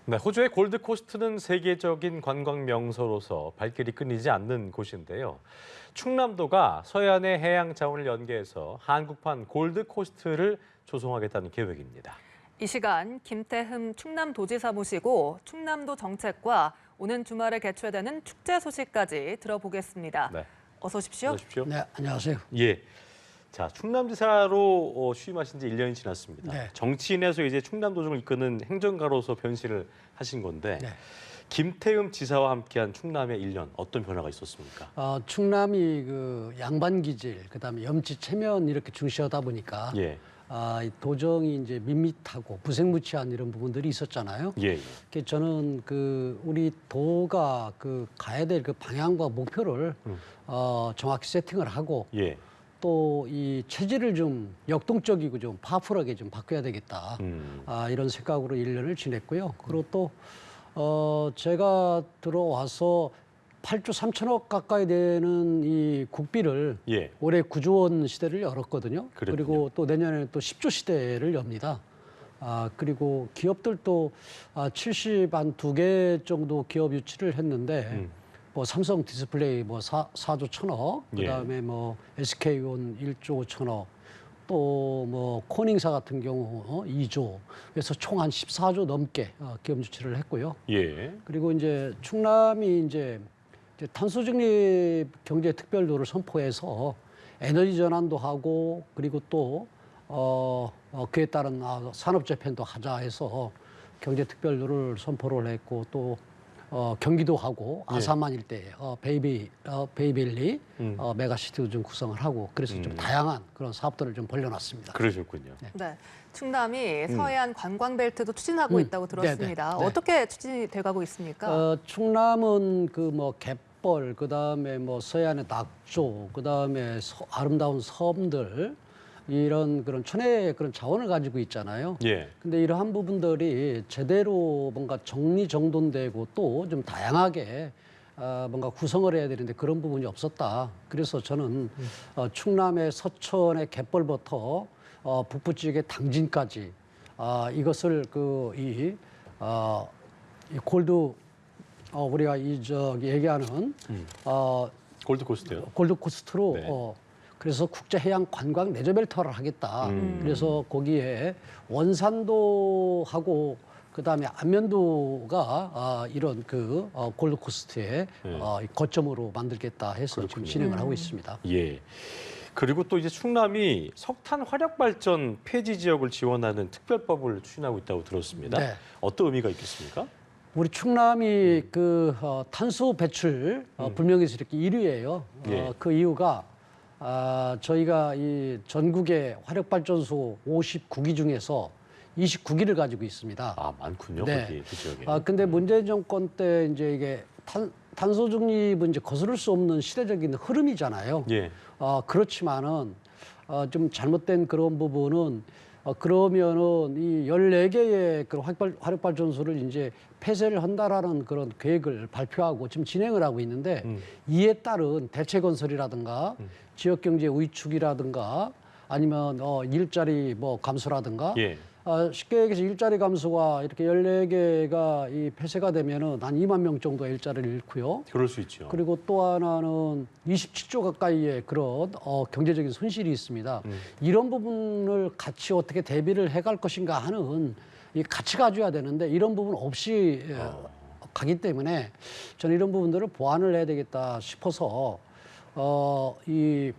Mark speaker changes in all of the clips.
Speaker 1: 네, 호주의 골드코스트는 세계적인 관광 명소로서 발길이 끊이지 않는 곳인데요. 충남도가 서해안의 해양 자원을 연계해서 한국판 골드코스트를 조성하겠다는 계획입니다.
Speaker 2: 이 시간 김태흠 충남도지사 모시고 충남도 정책과 오는 주말에 개최되는 축제 소식까지 들어보겠습니다.
Speaker 1: 네.
Speaker 2: 어서 오십시오.
Speaker 1: 어서 오십시오.
Speaker 3: 네, 안녕하세요.
Speaker 1: 예. 자, 충남지사로 취임하신 지 1년이 지났습니다.
Speaker 3: 네.
Speaker 1: 정치인에서 이제 충남도정을 이끄는 행정가로서 변신을 하신 건데
Speaker 3: 네.
Speaker 1: 김태흠 지사와 함께한 충남의 1년 어떤 변화가 있었습니까?
Speaker 3: 충남이 그 양반 기질, 그다음에 염치 체면 이렇게 중시하다 보니까
Speaker 1: 예.
Speaker 3: 이 도정이 이제 밋밋하고 부생무치한 이런 부분들이 있었잖아요.
Speaker 1: 예. 예.
Speaker 3: 그래서 저는 그 우리 도가 그 가야 될 그 방향과 목표를 정확히 세팅을 하고
Speaker 1: 예.
Speaker 3: 또 이 체질을 좀 역동적이고 좀 파워풀하게 좀 바꿔야 되겠다. 이런 생각으로 1년을 지냈고요. 그리고 또 제가 들어와서 8조 3천억 가까이 되는 이 국비를
Speaker 1: 예.
Speaker 3: 올해 9조 원 시대를 열었거든요.
Speaker 1: 그랬군요.
Speaker 3: 그리고 또 내년에는 또 10조 시대를 엽니다. 그리고 기업들도 72개 정도 기업 유치를 했는데 뭐 삼성 디스플레이 뭐 4조 1천억,
Speaker 1: 예.
Speaker 3: 그다음에 뭐 SK온 1조 5천억, 또 뭐 코닝사 같은 경우 2조, 그래서 총 한 14조 넘게 기업 유치를 했고요.
Speaker 1: 예.
Speaker 3: 그리고 이제 충남이 이제 탄소 중립 경제 특별도를 선포해서 에너지 전환도 하고, 그리고 또 그에 따른 산업 재편도 하자 해서 경제 특별도를 선포를 했고, 또 경기도 하고 아사만 일대에 베이빌리 메가시티도 좀 구성을 하고, 그래서 좀 다양한 그런 사업들을 좀 벌려놨습니다.
Speaker 1: 그러셨군요.
Speaker 2: 네, 충남이 서해안 관광벨트도 추진하고 있다고 들었습니다.
Speaker 3: 네네. 네.
Speaker 2: 어떻게 추진이 돼가고 있습니까?
Speaker 3: 충남은 그 뭐 갯벌, 그다음에 뭐 서해안의 낙조, 그다음에 아름다운 섬들, 이런 그런 천혜의 그런 자원을 가지고 있잖아요.
Speaker 1: 예.
Speaker 3: 근데 이러한 부분들이 제대로 뭔가 정리정돈되고 또 좀 다양하게 뭔가 구성을 해야 되는데 그런 부분이 없었다. 그래서 저는 충남의 서천의 갯벌부터 북부지역의 당진까지 이것을 이 골드 우리가 얘기하는
Speaker 1: 골드코스트요.
Speaker 3: 골드코스트로
Speaker 1: 네.
Speaker 3: 그래서 국제해양 관광 레저벨터를 하겠다. 그래서 거기에 원산도하고 그다음에 안면도가 이런 그 골드코스트의 거점으로 만들겠다 해서
Speaker 1: 그렇군요.
Speaker 3: 지금 진행을 하고 있습니다.
Speaker 1: 예. 그리고 또 이제 충남이 석탄 화력 발전 폐지 지역을 지원하는 특별법을 추진하고 있다고 들었습니다.
Speaker 3: 네.
Speaker 1: 어떤 의미가 있겠습니까?
Speaker 3: 우리 충남이 그 탄소 배출 불명에서 이렇게 1위예요.
Speaker 1: 예.
Speaker 3: 그 이유가 저희가 이 전국의 화력발전소 59기 중에서 29기를 가지고 있습니다.
Speaker 1: 많군요.
Speaker 3: 네.
Speaker 1: 거기 그 지역에.
Speaker 3: 근데 문재인 정권 때 이제 이게 탄소 중립은 이제 거스를 수 없는 시대적인 흐름이잖아요.
Speaker 1: 예.
Speaker 3: 그렇지만은 좀 잘못된 그런 부분은 그러면은 이 14개의 그 화력발전소를 이제 폐쇄를 한다라는 그런 계획을 발표하고 지금 진행을 하고 있는데 이에 따른 대체 건설이라든가 지역 경제 위축이라든가 아니면 일자리 뭐 감소라든가
Speaker 1: 예.
Speaker 3: 쉽게 얘기해서 일자리 감소가 이렇게 14개가 이 폐쇄가 되면은 한 2만 명 정도 일자리를 잃고요.
Speaker 1: 그럴 수 있죠.
Speaker 3: 그리고 또 하나는 27조 가까이의 그런 경제적인 손실이 있습니다. 이런 부분을 같이 어떻게 대비를 해갈 것인가 하는 이 같이 가져야 되는데 이런 부분 없이 가기 때문에 저는 이런 부분들을 보완을 해야 되겠다 싶어서 이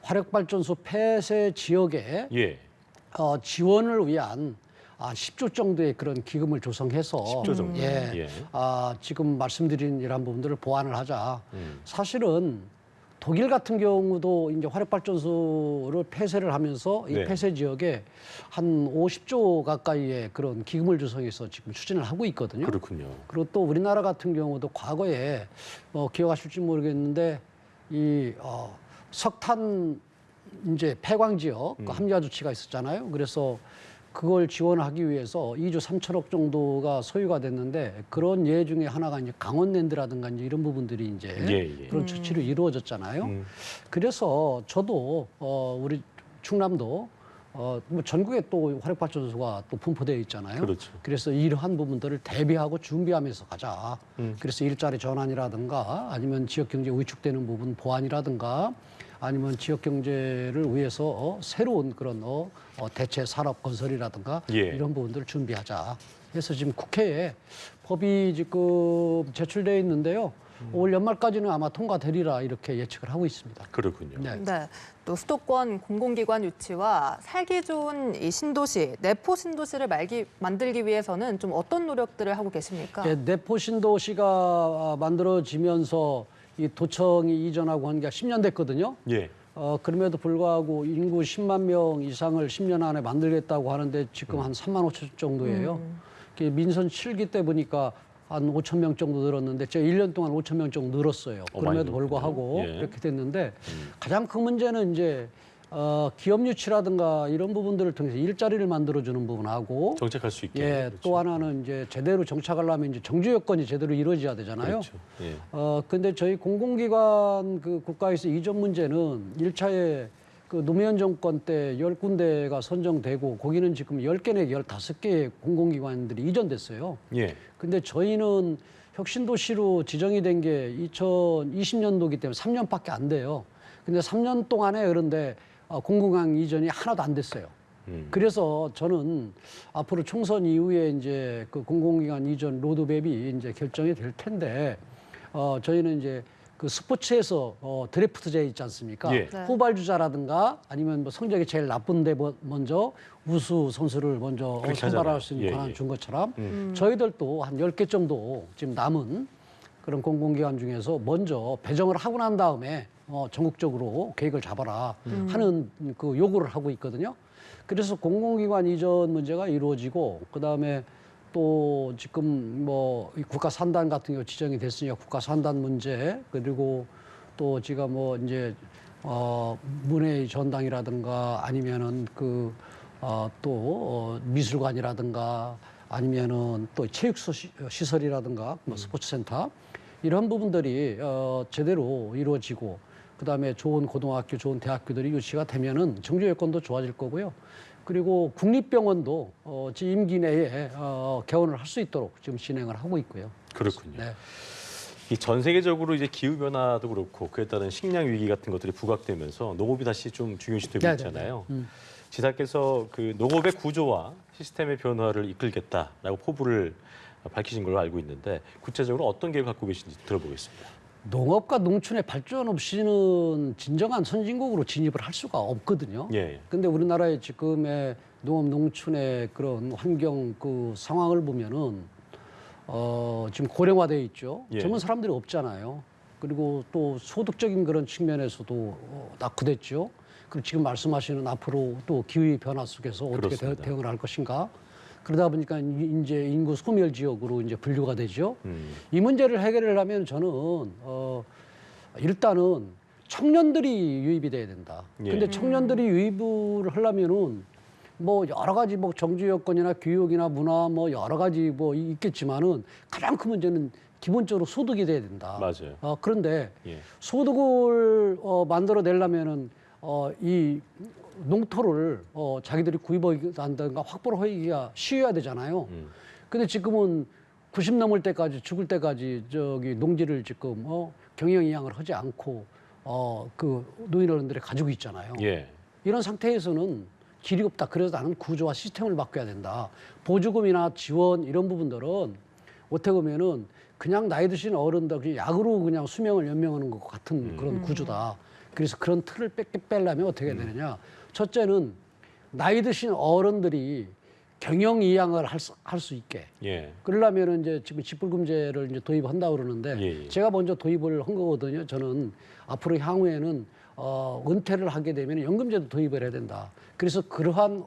Speaker 3: 화력발전소 폐쇄 지역에
Speaker 1: 예.
Speaker 3: 지원을 위한 10조 정도의 그런 기금을 조성해서
Speaker 1: 10조 정도.
Speaker 3: 예.
Speaker 1: 예.
Speaker 3: 지금 말씀드린 이러한 부분들을 보완을 하자. 사실은 독일 같은 경우도 이제 화력발전소를 폐쇄를 하면서 이
Speaker 1: 네.
Speaker 3: 폐쇄 지역에 한 50조 가까이의 그런 기금을 조성해서 지금 추진을 하고 있거든요.
Speaker 1: 그렇군요.
Speaker 3: 그리고 또 우리나라 같은 경우도 과거에 기억하실지 모르겠는데 이 석탄 이제 폐광 지역 그 함유화 조치가 있었잖아요. 그래서 그걸 지원하기 위해서 2조 3천억 정도가 소유가 됐는데 그런 예 중에 하나가 이제 강원랜드라든가 이제 이런 부분들이 이제 그런 조치로 이루어졌잖아요. 그래서 저도 우리 충남도 뭐 전국에 또 화력발전소가 또 분포되어 있잖아요.
Speaker 1: 그렇죠.
Speaker 3: 그래서 이러한 부분들을 대비하고 준비하면서 가자. 그래서 일자리 전환이라든가 아니면 지역 경제 위축되는 부분 보완이라든가 아니면 지역 경제를 위해서 새로운 그런 대체 산업 건설이라든가
Speaker 1: 예.
Speaker 3: 이런 부분들을 준비하자. 그래서 지금 국회에 법이 지금 제출되어 있는데요. 올 연말까지는 아마 통과되리라 이렇게 예측을 하고 있습니다.
Speaker 1: 그렇군요.
Speaker 3: 네.
Speaker 2: 네, 또 수도권 공공기관 유치와 살기 좋은 이 신도시, 내포 신도시를 만들기 위해서는 좀 어떤 노력들을 하고 계십니까?
Speaker 3: 예, 내포 신도시가 만들어지면서 이 도청이 이전하고 한 게 10년 됐거든요.
Speaker 1: 예.
Speaker 3: 그럼에도 불구하고 인구 10만 명 이상을 10년 안에 만들겠다고 하는데 지금 한 3만 5천 정도예요. 민선 7기 때 보니까 한 5천 명 정도 늘었는데 제가 1년 동안 5천 명 정도 늘었어요.
Speaker 1: 많이
Speaker 3: 그럼에도
Speaker 1: 늘었군요.
Speaker 3: 불구하고
Speaker 1: 예.
Speaker 3: 이렇게 됐는데 가장 큰 문제는 이제 기업 유치라든가 이런 부분들을 통해서 일자리를 만들어주는 부분하고
Speaker 1: 정착할 수 있게.
Speaker 3: 예,
Speaker 1: 그렇죠.
Speaker 3: 또 하나는 이제 제대로 정착하려면 이제 정주 여건이 제대로 이루어져야 되잖아요.
Speaker 1: 그렇죠. 예.
Speaker 3: 근데 저희 공공기관 그 국가에서 이전 문제는 1차에 그 노무현 정권 때 10군데가 선정되고 거기는 지금 10개 내지 15개의 공공기관들이 이전됐어요.
Speaker 1: 예.
Speaker 3: 근데 저희는 혁신도시로 지정이 된 게 2020년도이기 때문에 3년밖에 안 돼요. 근데 3년 동안에 그런데 공공기관 이전이 하나도 안 됐어요. 그래서 저는 앞으로 총선 이후에 이제 그 공공기관 이전 로드맵이 이제 결정이 될 텐데 저희는 이제 그 스포츠에서 드래프트제 있지 않습니까?
Speaker 1: 예.
Speaker 2: 네.
Speaker 3: 후발주자라든가 아니면 뭐 성적이 제일 나쁜데 먼저 우수 선수를 먼저
Speaker 1: 그렇게
Speaker 3: 선발할 수
Speaker 1: 하잖아요.
Speaker 3: 있는
Speaker 1: 예,
Speaker 3: 권한
Speaker 1: 예.
Speaker 3: 준 것처럼 저희들도 한 10개 정도 지금 남은 그런 공공기관 중에서 먼저 배정을 하고 난 다음에 전국적으로 계획을 잡아라 하는 그 요구를 하고 있거든요. 그래서 공공기관 이전 문제가 이루어지고 그다음에 또 지금 뭐 국가 산단 같은 경우 지정이 됐으니까 국가 산단 문제 그리고 또 제가 뭐 이제 문화의 전당이라든가 아니면은 그 또 미술관이라든가 아니면은 또 체육 시설이라든가 뭐 스포츠센터 이런 부분들이 제대로 이루어지고 그다음에 좋은 고등학교, 좋은 대학교들이 유치가 되면은 정주 여건도 좋아질 거고요. 그리고 국립병원도 제 임기 내에 개원을 할 수 있도록 지금 진행을 하고 있고요.
Speaker 1: 그렇군요.
Speaker 3: 네.
Speaker 1: 이 전 세계적으로 이제 기후 변화도 그렇고 그에 따른 식량 위기 같은 것들이 부각되면서 농업이 다시 좀 중요시 되고
Speaker 3: 네네네.
Speaker 1: 있잖아요. 지사께서 그 농업의 구조와 시스템의 변화를 이끌겠다라고 포부를 밝히신 걸로 알고 있는데 구체적으로 어떤 계획을 갖고 계신지 들어보겠습니다.
Speaker 3: 농업과 농촌의 발전 없이는 진정한 선진국으로 진입을 할 수가 없거든요.
Speaker 1: 예.
Speaker 3: 근데 우리나라의 지금의 농업 농촌의 그런 환경 그 상황을 보면은 지금 고령화돼 있죠.
Speaker 1: 예.
Speaker 3: 젊은 사람들이 없잖아요. 그리고 또 소득적인 그런 측면에서도 낙후됐죠. 그리고 지금 말씀하시는 앞으로 또 기후 변화 속에서 어떻게
Speaker 1: 그렇습니다.
Speaker 3: 대응을 할 것인가. 그러다 보니까 이제 인구 소멸 지역으로 이제 분류가 되죠. 이 문제를 해결하려면 저는 일단은 청년들이 유입이 돼야 된다.
Speaker 1: 예.
Speaker 3: 근데 청년들이 유입을 하려면은 뭐 여러 가지 뭐 정주 여건이나 교육이나 문화 뭐 여러 가지 뭐 있겠지만은 가장 큰 문제는 기본적으로 소득이 돼야 된다.
Speaker 1: 맞아요.
Speaker 3: 그런데
Speaker 1: 예.
Speaker 3: 소득을 만들어 내려면은 이 농토를 자기들이 구입한다든가 확보를 하기가 쉬워야 되잖아요. 근데 지금은 90 넘을 때까지 죽을 때까지 저기 농지를 지금 경영 이양을 하지 않고 그 노인 어른들이 가지고 있잖아요.
Speaker 1: 예.
Speaker 3: 이런 상태에서는 길이 없다. 그래서 나는 구조와 시스템을 바꿔야 된다. 보조금이나 지원 이런 부분들은 어떻게 보면은 그냥 나이 드신 어른들 그냥 약으로 그냥 수명을 연명하는 것 같은 그런 구조다. 그래서 그런 틀을 빼려면 어떻게 해야 되느냐. 첫째는 나이 드신 어른들이 경영 이양을 할 수 있게.
Speaker 1: 예.
Speaker 3: 그러려면은 이제 지금 직불금제를 이제 도입한다고 그러는데
Speaker 1: 예, 예.
Speaker 3: 제가 먼저 도입을 한 거거든요. 저는 앞으로 향후에는 은퇴를 하게 되면 연금제도 도입을 해야 된다. 그래서 그러한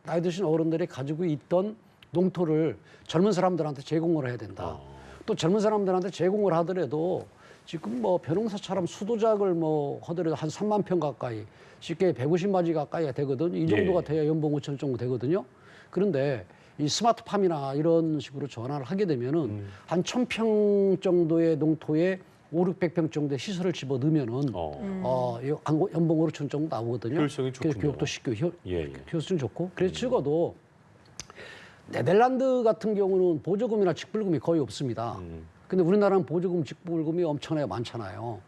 Speaker 3: 나이 드신 어른들이 가지고 있던 농토를 젊은 사람들한테 제공을 해야 된다. 또 젊은 사람들한테 제공을 하더라도 지금 뭐 벼농사처럼 수도작을 뭐 하더라도 한 3만 평 가까이 쉽게 150마지 가까이가 되거든요. 이 정도가
Speaker 1: 예.
Speaker 3: 돼야 연봉 5천 정도 되거든요. 그런데 이 스마트팜이나 이런 식으로 전환을 하게 되면은 한 1,000평 정도의 농토에 600평 정도의 시설을 집어 넣으면은 연봉 5천 정도 나오거든요.
Speaker 1: 효율성이 좋군요.
Speaker 3: 그래서 교육도 쉽고
Speaker 1: 예.
Speaker 3: 효율성 좋고. 그래서 적어도 네덜란드 같은 경우는 보조금이나 직불금이 거의 없습니다. 근데 우리나라는 보조금, 직불금이 엄청나게 많잖아요.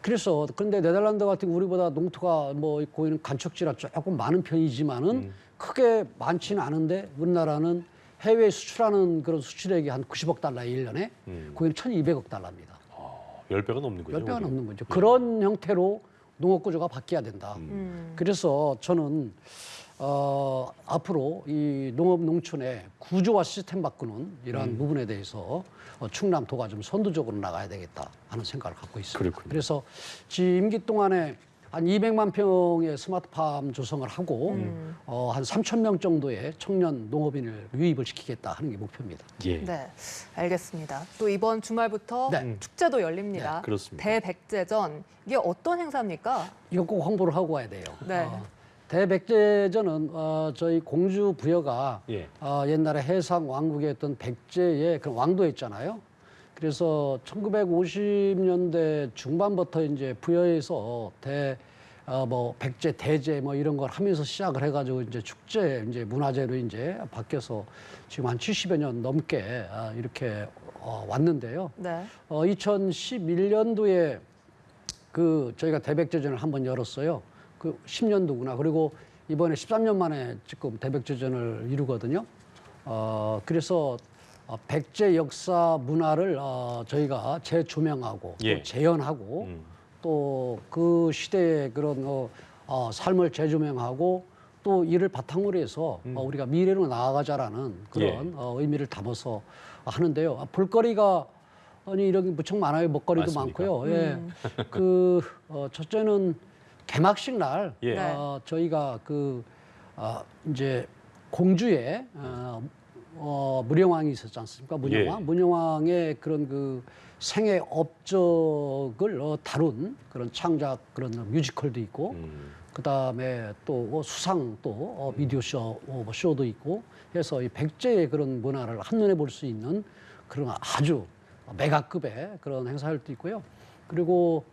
Speaker 3: 그래서 그런데 네덜란드 같은 경우 우리보다 농토가 뭐 고기는 간척지라 조금 많은 편이지만은 크게 많지는 않은데 우리나라는 해외 수출하는 그런 수출액이 한 90억 달러 1년에 거기는 1,200억 달러입니다.
Speaker 1: 10배가 넘는 거죠.
Speaker 3: 10배가
Speaker 1: 우리?
Speaker 3: 넘는 거죠. 그런 형태로 농업 구조가 바뀌어야 된다. 그래서 저는 앞으로 이 농업 농촌의 구조와 시스템 바꾸는 이러한 부분에 대해서 충남도가 좀 선두적으로 나가야 되겠다 하는 생각을 갖고 있습니다.
Speaker 1: 그렇군요.
Speaker 3: 그래서 지 임기 동안에 한 200만 평의 스마트팜 조성을 하고 한 3,000명 정도의 청년 농업인을 유입을 시키겠다 하는 게 목표입니다.
Speaker 1: 예.
Speaker 2: 네, 알겠습니다. 또 이번 주말부터
Speaker 3: 네.
Speaker 2: 축제도 열립니다.
Speaker 1: 네, 그렇습니다.
Speaker 2: 대백제전, 이게 어떤 행사입니까?
Speaker 3: 이거 꼭 홍보를 하고 가야 돼요.
Speaker 2: 네.
Speaker 3: 대백제전은 저희 공주 부여가
Speaker 1: 예.
Speaker 3: 옛날에 해상 왕국의 어떤 백제의 그런 왕도였잖아요. 그래서 1950년대 중반부터 이제 부여에서 백제 대제 뭐 이런 걸 하면서 시작을 해가지고 이제 축제 이제 문화재로 이제 바뀌어서 지금 한 70여 년 넘게 이렇게 왔는데요.
Speaker 2: 네.
Speaker 3: 2011년도에 그 저희가 대백제전을 한번 열었어요. 그 10년도구나. 그리고 이번에 13년 만에 지금 대백제전을 이루거든요. 그래서 백제 역사 문화를 저희가 재조명하고
Speaker 1: 예.
Speaker 3: 또 재현하고 또 그 시대의 그런 삶을 재조명하고 또 이를 바탕으로 해서 우리가 미래로 나아가자라는 그런 의미를 담아서 하는데요. 볼거리가 이런 게 무척 많아요. 먹거리도
Speaker 1: 맞습니까?
Speaker 3: 많고요. 예. 첫째는 개막식 날
Speaker 1: 예.
Speaker 2: 네.
Speaker 3: 저희가 이제 공주에 문영왕이 있었지 않습니까? 문영왕.
Speaker 1: 예.
Speaker 3: 문영왕의 그런 그 생애 업적을 다룬 그런 창작 그런 뮤지컬도 있고, 그 다음에 또 수상 또 미디어 쇼도 있고 해서 이 백제의 그런 문화를 한눈에 볼 수 있는 그런 아주 메가급의 그런 행사들도 있고요. 그리고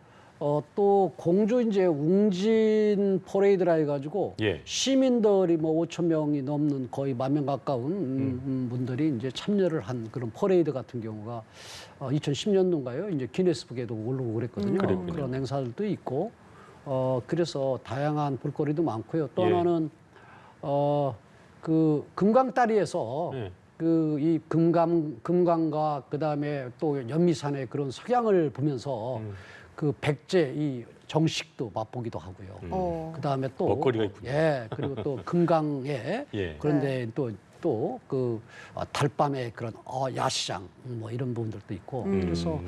Speaker 3: 또 공주 이제 웅진 퍼레이드라 해가지고
Speaker 1: 예.
Speaker 3: 시민들이 뭐 5천 명이 넘는 거의 10,000명 가까운 분들이 이제 참여를 한 그런 퍼레이드 같은 경우가 2010년도인가요? 이제 기네스북에도 오르고 그랬거든요.
Speaker 1: 그랬군요.
Speaker 3: 그런 행사들도 있고 그래서 다양한 볼거리도 많고요. 또
Speaker 1: 예.
Speaker 3: 하나는 그 금강다리에서
Speaker 1: 예.
Speaker 3: 그 이 금강과 그 다음에 또 연미산의 그런 석양을 보면서 그 백제 이 정식도 맛보기도 하고요. 그 다음에 또
Speaker 1: 먹거리가 있군요.
Speaker 3: 예, 그리고 또 금강에
Speaker 1: 예.
Speaker 3: 그런데 또 그 달밤의 그런 야시장 뭐 이런 부분들도 있고 그래서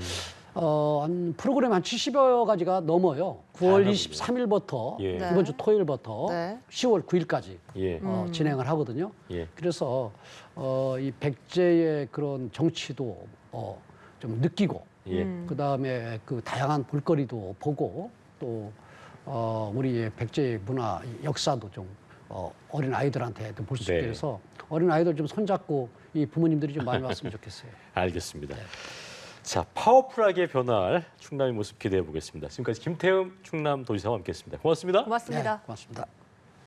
Speaker 3: 한 프로그램 한 70여 가지가 넘어요. 9월
Speaker 1: 다양하군요.
Speaker 3: 23일부터
Speaker 1: 예.
Speaker 2: 네.
Speaker 3: 이번 주 토요일부터
Speaker 2: 네.
Speaker 3: 10월 9일까지
Speaker 1: 예.
Speaker 3: 진행을 하거든요.
Speaker 1: 예.
Speaker 3: 그래서 이 백제의 그런 정치도 좀 느끼고
Speaker 1: 예.
Speaker 3: 그 다음에 그 다양한 볼거리도 보고 또 우리의 백제의 문화 역사도 좀 어린 아이들한테도 볼 수 있게
Speaker 1: 네.
Speaker 3: 해서 어린 아이들 좀 손잡고 이 부모님들이 좀 많이 왔으면 좋겠어요.
Speaker 1: 알겠습니다. 자, 파워풀하게 변화할 충남의 모습 기대해 보겠습니다. 지금까지 김태흠 충남도지사와 함께했습니다. 고맙습니다.
Speaker 2: 고맙습니다.
Speaker 3: 네, 고맙습니다.